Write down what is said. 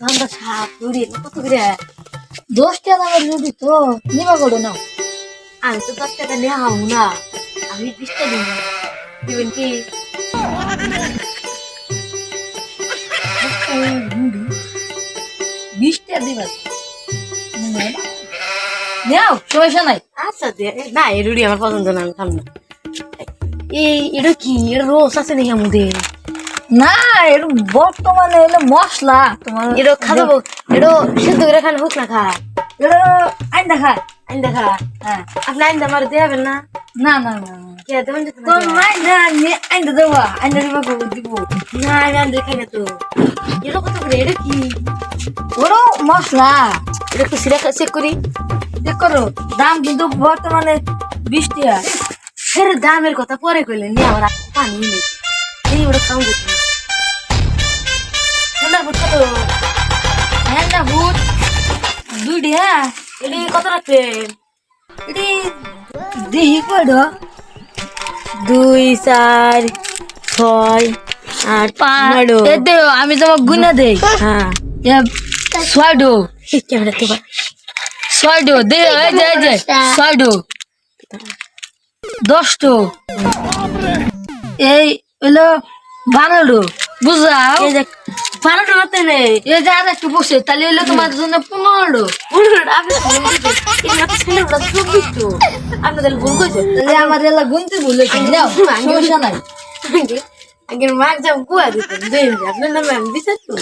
ধান্দা সাপ লুড়ি কত করে 10 টাকা দামের লুড়ি তো নিবা করো না আমি তো 10 টাকা নেওয়া হব না আমি 20 টাকা দিব দিবেন কি 20 টাকা দিবেন নাও সমস্যা নাই আচ্ছা দে না এই লুড়ি আমার পছন্দ না আমি খাম না এটা কি এটা রোজ আছে নাকি আমাদের না এর বর্তমানে এলো মশলা তোমার এটা খাবো এটা সিদ্ধ করে খান হোক না খা এটা আইন দেখা হ্যাঁ আপনি আইন দা মার দেবেন না না না না কে দেবেন তো আইন না আইন দা দেবা আইন দিবা দিব না আইন দেখাই না তো এটা কত করে এটা কি ওরো মশলা এটা একটু সিরা চেক করি চেক করো দাম কিন্তু বর্তমানে 20 টাকা এর দামের কথা পরে কইলেন নি আমার পানি নেই এই ওটা খাও দিতে ঠান্ডা ভূত কত ঠান্ডা ভূত 2 টাকা এটি কত রাখবেন এটি দেহি পড়ো 2 4 6 8 5 এ দেও আমি তোমাকে গুনা দেই হ্যাঁ এ 6 ডো কেমন তো 6 ডো দে এই যে 6 ডো 10 টো এই হলো 12 ডো বুঝাও এই যে 12 টো মতে নেই এই যে আর একটু বসে তাহলে হলো তোমার জন্য 15 ডো 15 আপনি আপনাদের ভুল কইছে তাহলে আমার এলা গুনতে ভুলে নাও সমস্যা নাই আগে মার যাও কুয়া দিতেন দেন আপনার নামে আমি দিছি তো